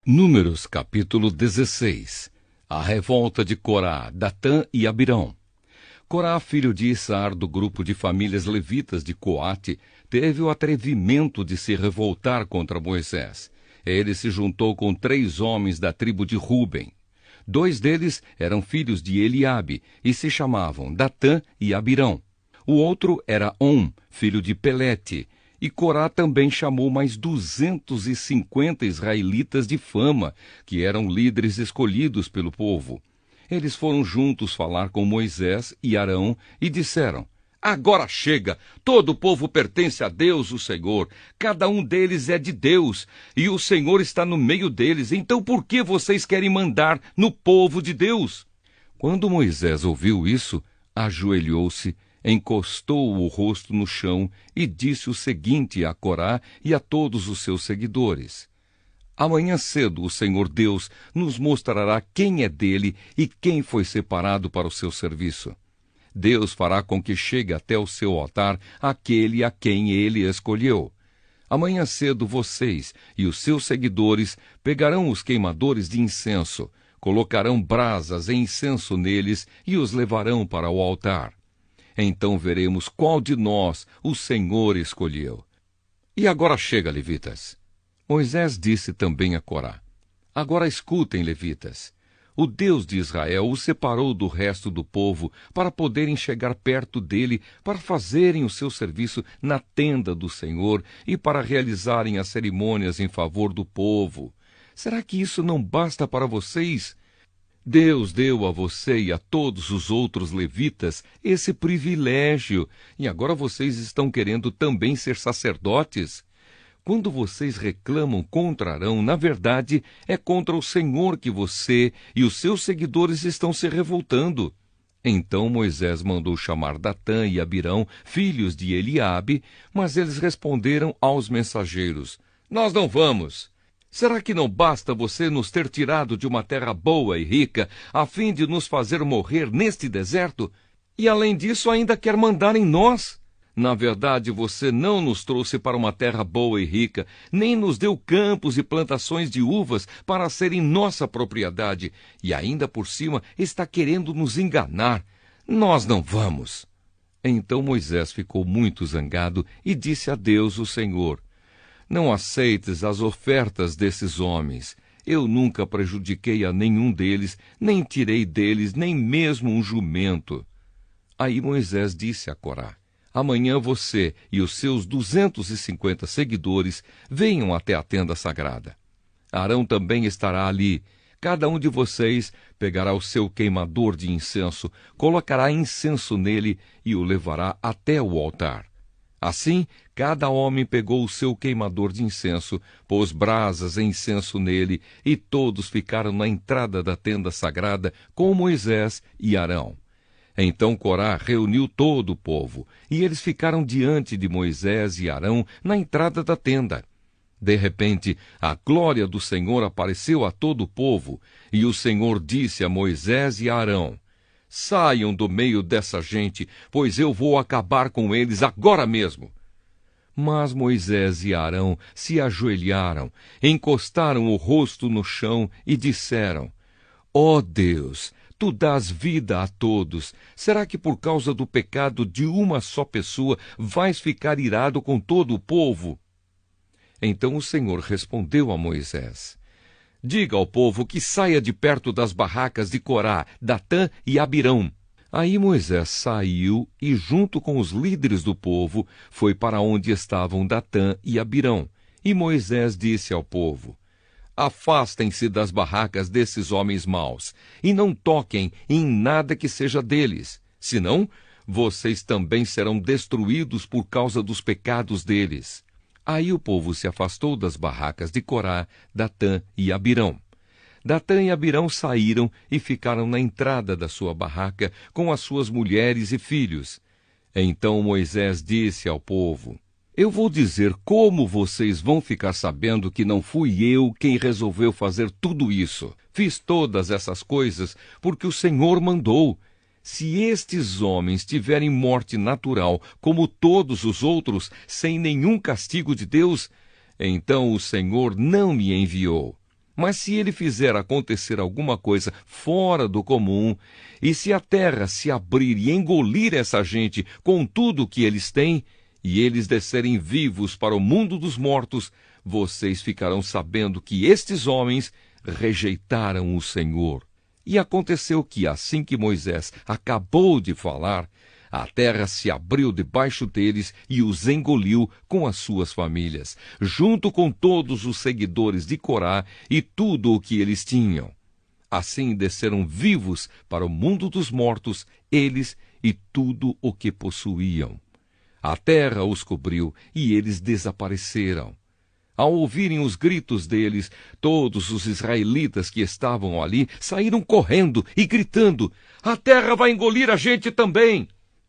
Números capítulo 16. A revolta de Corá, Datã e Abirão. Corá, filho de Issaar, do grupo de famílias levitas de Coate, teve o atrevimento de se revoltar contra Moisés. Ele se juntou com 3 homens da tribo de Ruben. 2 deles eram filhos de Eliabe e se chamavam Datã e Abirão. O outro era On, filho de Pelete. E Corá também chamou mais 250 israelitas de fama, que eram líderes escolhidos pelo povo. Eles foram juntos falar com Moisés e Arão e disseram: Agora chega! Todo o povo pertence a Deus, o Senhor. Cada um deles é de Deus, e o Senhor está no meio deles. Então por que vocês querem mandar no povo de Deus? Quando Moisés ouviu isso, ajoelhou-se, encostou o rosto no chão e disse o seguinte a Corá e a todos os seus seguidores: Amanhã cedo o Senhor Deus nos mostrará quem é dele e quem foi separado para o seu serviço. Deus fará com que chegue até o seu altar aquele a quem ele escolheu. Amanhã cedo vocês e os seus seguidores pegarão os queimadores de incenso, colocarão brasas e incenso neles e os levarão para o altar. Então veremos qual de nós o Senhor escolheu. E agora chega, levitas. Moisés disse também a Corá: Agora escutem, levitas. O Deus de Israel os separou do resto do povo para poderem chegar perto dele, para fazerem o seu serviço na tenda do Senhor e para realizarem as cerimônias em favor do povo. Será que isso não basta para vocês? Deus deu a você e a todos os outros levitas esse privilégio, e agora vocês estão querendo também ser sacerdotes? Quando vocês reclamam contra Arão, na verdade, é contra o Senhor que você e os seus seguidores estão se revoltando. Então Moisés mandou chamar Datã e Abirão, filhos de Eliabe, mas eles responderam aos mensageiros: Nós não vamos. Será que não basta você nos ter tirado de uma terra boa e rica, a fim de nos fazer morrer neste deserto? E além disso ainda quer mandar em nós? Na verdade, você não nos trouxe para uma terra boa e rica, nem nos deu campos e plantações de uvas para serem nossa propriedade, e ainda por cima está querendo nos enganar. Nós não vamos. Então Moisés ficou muito zangado e disse a Deus, o Senhor: Não aceites as ofertas desses homens. Eu nunca prejudiquei a nenhum deles, nem tirei deles nem mesmo um jumento. Aí Moisés disse a Corá: Amanhã você e os seus 250 seguidores venham até a tenda sagrada. Arão também estará ali. Cada um de vocês pegará o seu queimador de incenso, colocará incenso nele e o levará até o altar. Assim, cada homem pegou o seu queimador de incenso, pôs brasas e incenso nele, e todos ficaram na entrada da tenda sagrada com Moisés e Arão. Então Corá reuniu todo o povo, e eles ficaram diante de Moisés e Arão na entrada da tenda. De repente, a glória do Senhor apareceu a todo o povo, e o Senhor disse a Moisés e a Arão: Saiam do meio dessa gente, pois eu vou acabar com eles agora mesmo. Mas Moisés e Arão se ajoelharam, encostaram o rosto no chão e disseram: Ó Deus, tu dás vida a todos. Será que por causa do pecado de uma só pessoa vais ficar irado com todo o povo? Então o Senhor respondeu a Moisés: Diga ao povo que saia de perto das barracas de Corá, Datã e Abirão. Aí Moisés saiu e, junto com os líderes do povo, foi para onde estavam Datã e Abirão. E Moisés disse ao povo: Afastem-se das barracas desses homens maus, e não toquem em nada que seja deles, senão vocês também serão destruídos por causa dos pecados deles. Aí o povo se afastou das barracas de Corá, Datã e Abirão. Datã e Abirão saíram e ficaram na entrada da sua barraca com as suas mulheres e filhos. Então Moisés disse ao povo: Eu vou dizer como vocês vão ficar sabendo que não fui eu quem resolveu fazer tudo isso. Fiz todas essas coisas porque o Senhor mandou. Se estes homens tiverem morte natural, como todos os outros, sem nenhum castigo de Deus, então o Senhor não me enviou. Mas se ele fizer acontecer alguma coisa fora do comum, e se a terra se abrir e engolir essa gente com tudo o que eles têm, e eles descerem vivos para o mundo dos mortos, vocês ficarão sabendo que estes homens rejeitaram o Senhor. E aconteceu que, assim que Moisés acabou de falar, a terra se abriu debaixo deles e os engoliu com as suas famílias, junto com todos os seguidores de Corá e tudo o que eles tinham. Assim desceram vivos para o mundo dos mortos, eles e tudo o que possuíam. A terra os cobriu e eles desapareceram. Ao ouvirem os gritos deles, todos os israelitas que estavam ali saíram correndo e gritando: "A terra vai engolir a gente também!"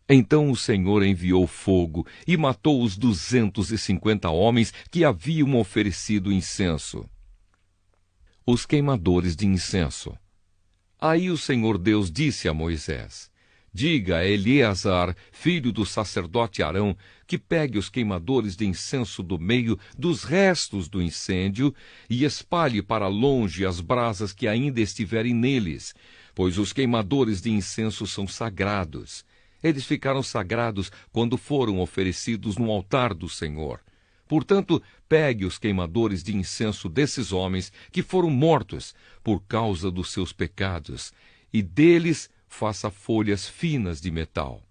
Então o Senhor enviou fogo e matou os 250 homens que haviam oferecido incenso. Os queimadores de incenso. Aí o Senhor Deus disse a Moisés: "Diga a Eleazar, filho do sacerdote Arão, que pegue os queimadores de incenso do meio dos restos do incêndio e espalhe para longe as brasas que ainda estiverem neles, pois os queimadores de incenso são sagrados. Eles ficaram sagrados quando foram oferecidos no altar do Senhor. Portanto, pegue os queimadores de incenso desses homens que foram mortos por causa dos seus pecados, e deles faça folhas finas de metal.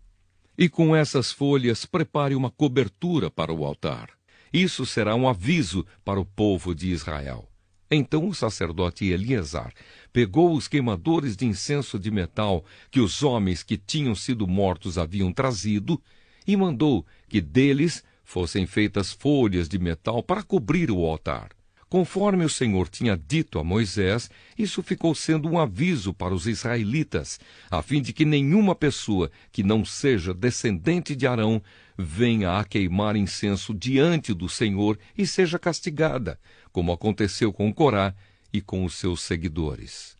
E com essas folhas prepare uma cobertura para o altar. Isso será um aviso para o povo de Israel." Então o sacerdote Eleazar pegou os queimadores de incenso de metal que os homens que tinham sido mortos haviam trazido e mandou que deles fossem feitas folhas de metal para cobrir o altar. Conforme o Senhor tinha dito a Moisés, isso ficou sendo um aviso para os israelitas, a fim de que nenhuma pessoa que não seja descendente de Arão venha a queimar incenso diante do Senhor e seja castigada, como aconteceu com Corá e com os seus seguidores.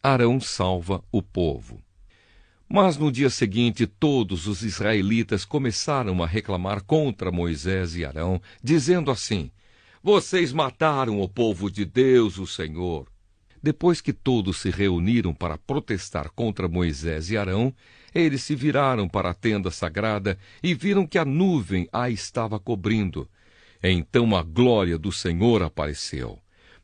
Arão salva o povo. Mas no dia seguinte, todos os israelitas começaram a reclamar contra Moisés e Arão, dizendo assim: "Vocês mataram o povo de Deus, o Senhor." Depois que todos se reuniram para protestar contra Moisés e Arão, eles se viraram para a tenda sagrada e viram que a nuvem a estava cobrindo. Então a glória do Senhor apareceu.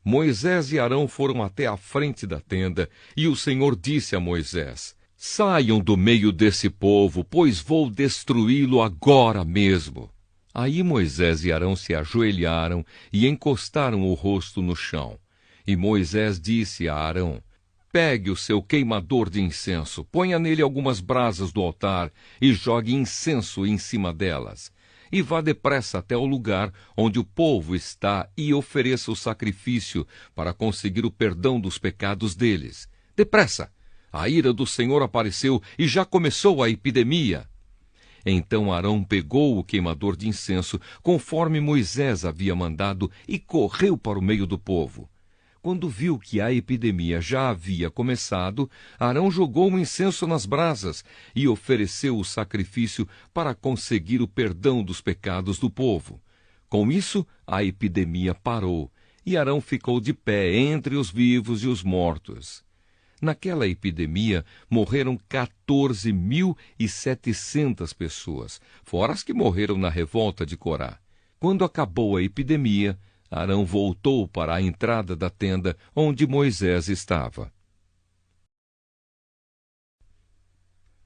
Moisés e Arão foram até a frente da tenda, e o Senhor disse a Moisés: "Saiam do meio desse povo, pois vou destruí-lo agora mesmo." Aí Moisés e Arão se ajoelharam e encostaram o rosto no chão. E Moisés disse a Arão: "Pegue o seu queimador de incenso, ponha nele algumas brasas do altar e jogue incenso em cima delas. E vá depressa até o lugar onde o povo está e ofereça o sacrifício para conseguir o perdão dos pecados deles. Depressa! A ira do Senhor apareceu e já começou a epidemia." Então Arão pegou o queimador de incenso, conforme Moisés havia mandado, e correu para o meio do povo. Quando viu que a epidemia já havia começado, Arão jogou o incenso nas brasas e ofereceu o sacrifício para conseguir o perdão dos pecados do povo. Com isso, a epidemia parou, e Arão ficou de pé entre os vivos e os mortos. Naquela epidemia, morreram 14.700 pessoas, fora as que morreram na revolta de Corá. Quando acabou a epidemia, Arão voltou para a entrada da tenda onde Moisés estava.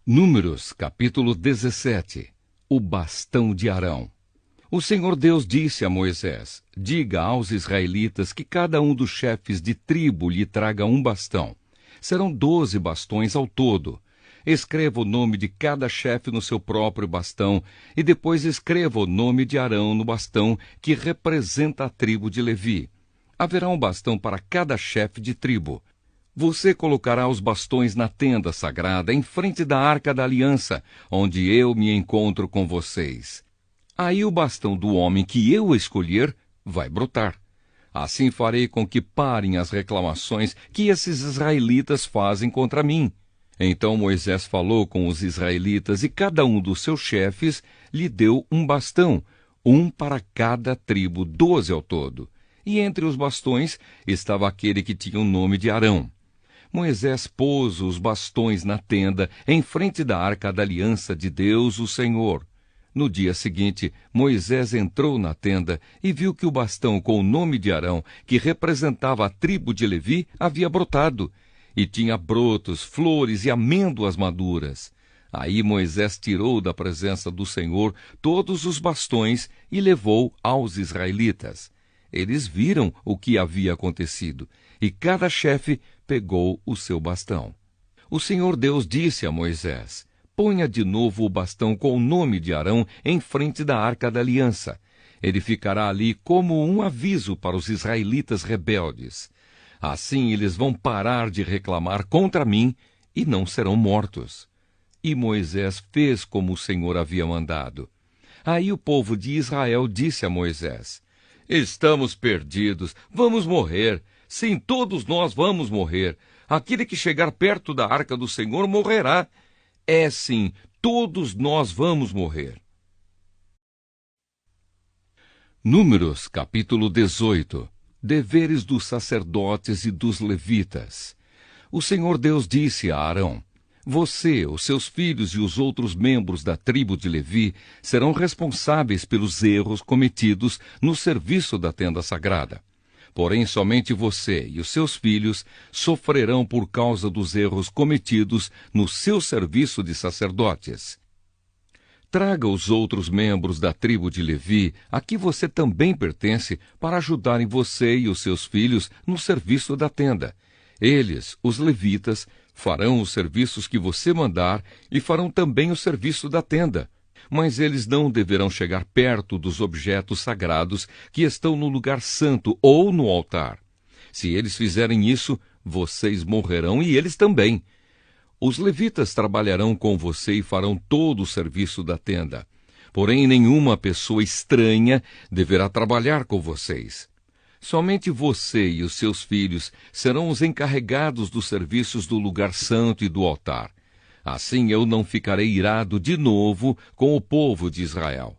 Números, capítulo 17. O bastão de Arão. O Senhor Deus disse a Moisés: "Diga aos israelitas que cada um dos chefes de tribo lhe traga um bastão. Serão 12 bastões ao todo. Escreva o nome de cada chefe no seu próprio bastão, e depois escreva o nome de Arão no bastão que representa a tribo de Levi. Haverá um bastão para cada chefe de tribo. Você colocará os bastões na tenda sagrada, em frente da Arca da Aliança, onde eu me encontro com vocês. Aí o bastão do homem que eu escolher vai brotar. Assim farei com que parem as reclamações que esses israelitas fazem contra mim." Então Moisés falou com os israelitas, e cada um dos seus chefes lhe deu um bastão, um para cada tribo, 12 ao todo. e entre os bastões estava aquele que tinha o nome de Arão. Moisés pôs os bastões na tenda, em frente da arca da aliança de Deus, o Senhor. No dia seguinte, Moisés entrou na tenda e viu que o bastão com o nome de Arão, que representava a tribo de Levi, havia brotado, e tinha brotos, flores e amêndoas maduras. Aí Moisés tirou da presença do Senhor todos os bastões e levou aos israelitas. Eles viram o que havia acontecido, e cada chefe pegou o seu bastão. O Senhor Deus disse a Moisés: ponha de novo o bastão com o nome de Arão em frente da arca da aliança. Ele ficará ali como um aviso para os israelitas rebeldes. Assim eles vão parar de reclamar contra mim e não serão mortos. E Moisés fez como o Senhor havia mandado. Aí o povo de Israel disse a Moisés: estamos perdidos, vamos morrer. Sim, todos nós vamos morrer. Aquele que chegar perto da arca do Senhor morrerá. É sim, todos nós vamos morrer. Números, capítulo 18. Deveres dos sacerdotes e dos levitas. O Senhor Deus disse a Arão: você, os seus filhos e os outros membros da tribo de Levi serão responsáveis pelos erros cometidos no serviço da tenda sagrada. Porém, somente você e os seus filhos sofrerão por causa dos erros cometidos no seu serviço de sacerdotes. Traga os outros membros da tribo de Levi, a que você também pertence, para ajudarem você e os seus filhos no serviço da tenda. Eles, os levitas, farão os serviços que você mandar e farão também o serviço da tenda. Mas eles não deverão chegar perto dos objetos sagrados que estão no lugar santo ou no altar. Se eles fizerem isso, vocês morrerão e eles também. Os levitas trabalharão com você e farão todo o serviço da tenda. Porém, nenhuma pessoa estranha deverá trabalhar com vocês. Somente você e os seus filhos serão os encarregados dos serviços do lugar santo e do altar. Assim eu não ficarei irado de novo com o povo de Israel.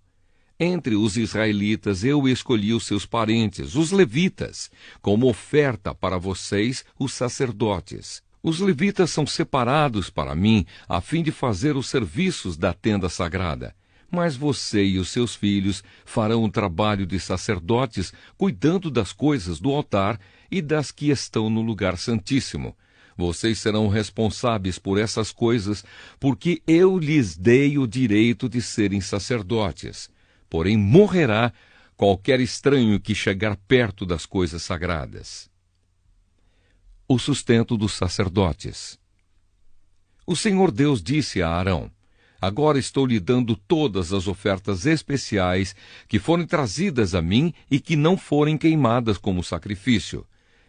Entre os israelitas eu escolhi os seus parentes, os levitas, como oferta para vocês, os sacerdotes. Os levitas são separados para mim, a fim de fazer os serviços da tenda sagrada. Mas você e os seus filhos farão o trabalho de sacerdotes, cuidando das coisas do altar e das que estão no lugar santíssimo. Vocês serão responsáveis por essas coisas, porque eu lhes dei o direito de serem sacerdotes. Porém, morrerá qualquer estranho que chegar perto das coisas sagradas. O sustento dos sacerdotes. O Senhor Deus disse a Arão: agora estou lhe dando todas as ofertas especiais que forem trazidas a mim e que não forem queimadas como sacrifício.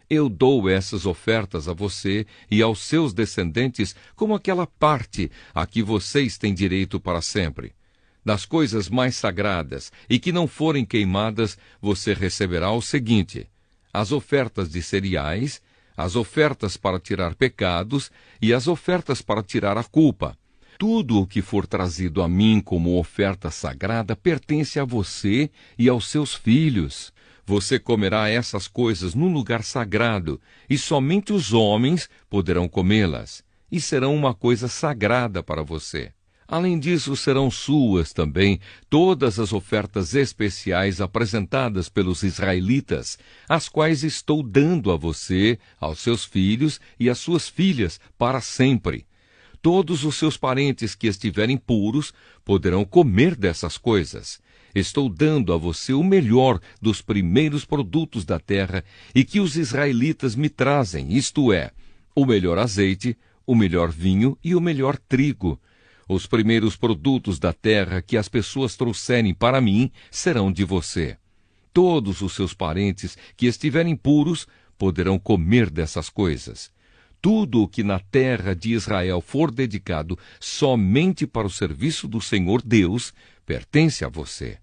Eu dou essas ofertas a você e aos seus descendentes como aquela parte a que vocês têm direito para sempre. Das coisas mais sagradas e que não forem queimadas, você receberá o seguinte: as ofertas de cereais, as ofertas para tirar pecados e as ofertas para tirar a culpa. Tudo o que for trazido a mim como oferta sagrada pertence a você e aos seus filhos. Você comerá essas coisas num lugar sagrado, e somente os homens poderão comê-las, e serão uma coisa sagrada para você. Além disso, serão suas também todas as ofertas especiais apresentadas pelos israelitas, as quais estou dando a você, aos seus filhos e às suas filhas para sempre. Todos os seus parentes que estiverem puros poderão comer dessas coisas. Estou dando a você o melhor dos primeiros produtos da terra e que os israelitas me trazem, isto é, o melhor azeite, o melhor vinho e o melhor trigo. Os primeiros produtos da terra que as pessoas trouxerem para mim serão de você. Todos os seus parentes que estiverem puros poderão comer dessas coisas. Tudo o que na terra de Israel for dedicado somente para o serviço do Senhor Deus pertence a você.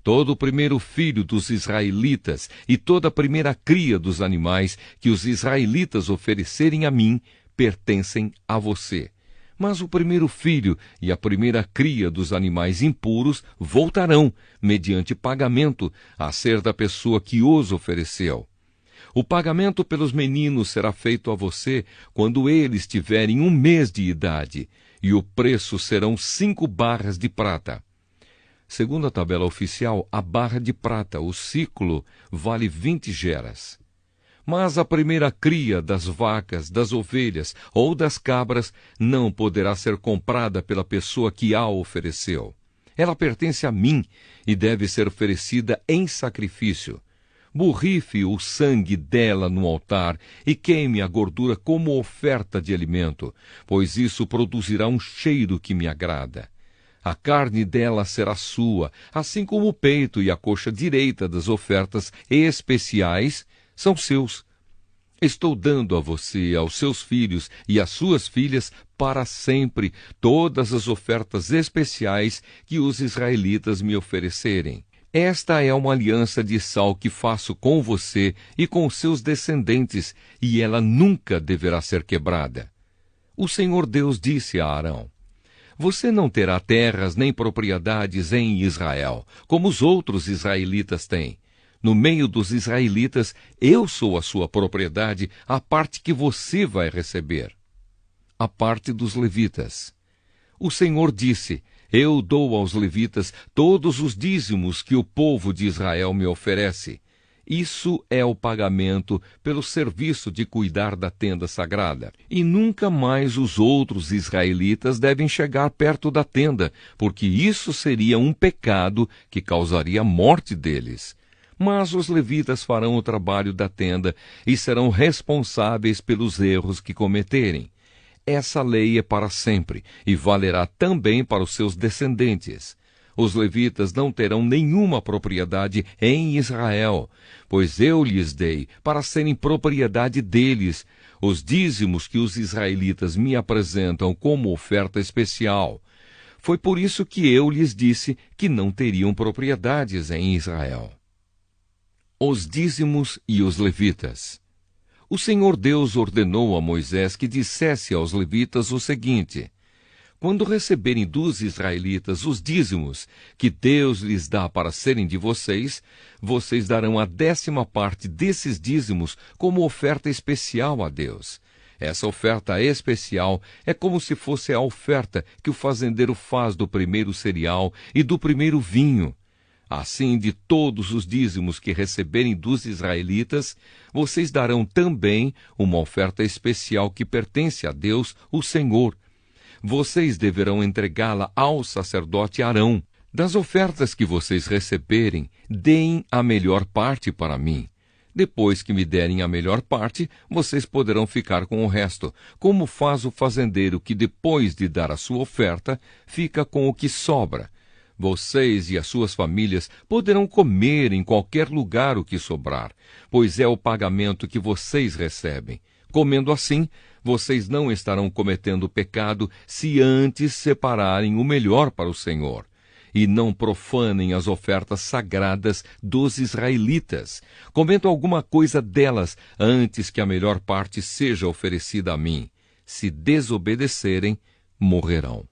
Todo o primeiro filho dos israelitas e toda a primeira cria dos animais que os israelitas oferecerem a mim pertencem a você. Mas o primeiro filho e a primeira cria dos animais impuros voltarão, mediante pagamento, a ser da pessoa que os ofereceu. O pagamento pelos meninos será feito a você quando eles tiverem 1 mês de idade, e o preço serão 5 barras de prata. Segundo a tabela oficial, a barra de prata, o ciclo, vale 20 geras. Mas a primeira cria das vacas, das ovelhas ou das cabras não poderá ser comprada pela pessoa que a ofereceu. Ela pertence a mim e deve ser oferecida em sacrifício. Borrife o sangue dela no altar e queime a gordura como oferta de alimento, pois isso produzirá um cheiro que me agrada. A carne dela será sua, assim como o peito e a coxa direita das ofertas especiais são seus. Estou dando a você, aos seus filhos e às suas filhas, para sempre, todas as ofertas especiais que os israelitas me oferecerem. Esta é uma aliança de sal que faço com você e com seus descendentes, e ela nunca deverá ser quebrada. O Senhor Deus disse a Arão: Você não terá terras nem propriedades em Israel, como os outros israelitas têm. No meio dos israelitas, eu sou a sua propriedade, a parte que você vai receber. A parte dos levitas. O Senhor disse: Eu dou aos levitas todos os dízimos que o povo de Israel me oferece. Isso é o pagamento pelo serviço de cuidar da tenda sagrada. E nunca mais os outros israelitas devem chegar perto da tenda, porque isso seria um pecado que causaria a morte deles. Mas os levitas farão o trabalho da tenda e serão responsáveis pelos erros que cometerem. Essa lei é para sempre e valerá também para os seus descendentes. Os levitas não terão nenhuma propriedade em Israel, pois eu lhes dei para serem propriedade deles os dízimos que os israelitas me apresentam como oferta especial. Foi por isso que eu lhes disse que não teriam propriedades em Israel. Os dízimos e os levitas. O Senhor Deus ordenou a Moisés que dissesse aos levitas o seguinte: Quando receberem dos israelitas os dízimos que Deus lhes dá para serem de vocês, vocês darão a 10ª parte desses dízimos como oferta especial a Deus. Essa oferta especial é como se fosse a oferta que o fazendeiro faz do primeiro cereal e do primeiro vinho. Assim, de todos os dízimos que receberem dos israelitas, vocês darão também uma oferta especial que pertence a Deus, o Senhor. Vocês deverão entregá-la ao sacerdote Arão. Das ofertas que vocês receberem, deem a melhor parte para mim. Depois que me derem a melhor parte, vocês poderão ficar com o resto, como faz o fazendeiro que, depois de dar a sua oferta, fica com o que sobra. Vocês e as suas famílias poderão comer em qualquer lugar o que sobrar, pois é o pagamento que vocês recebem. Comendo assim, vocês não estarão cometendo pecado se antes separarem o melhor para o Senhor. E não profanem as ofertas sagradas dos israelitas, comendo alguma coisa delas antes que a melhor parte seja oferecida a mim. Se desobedecerem, morrerão.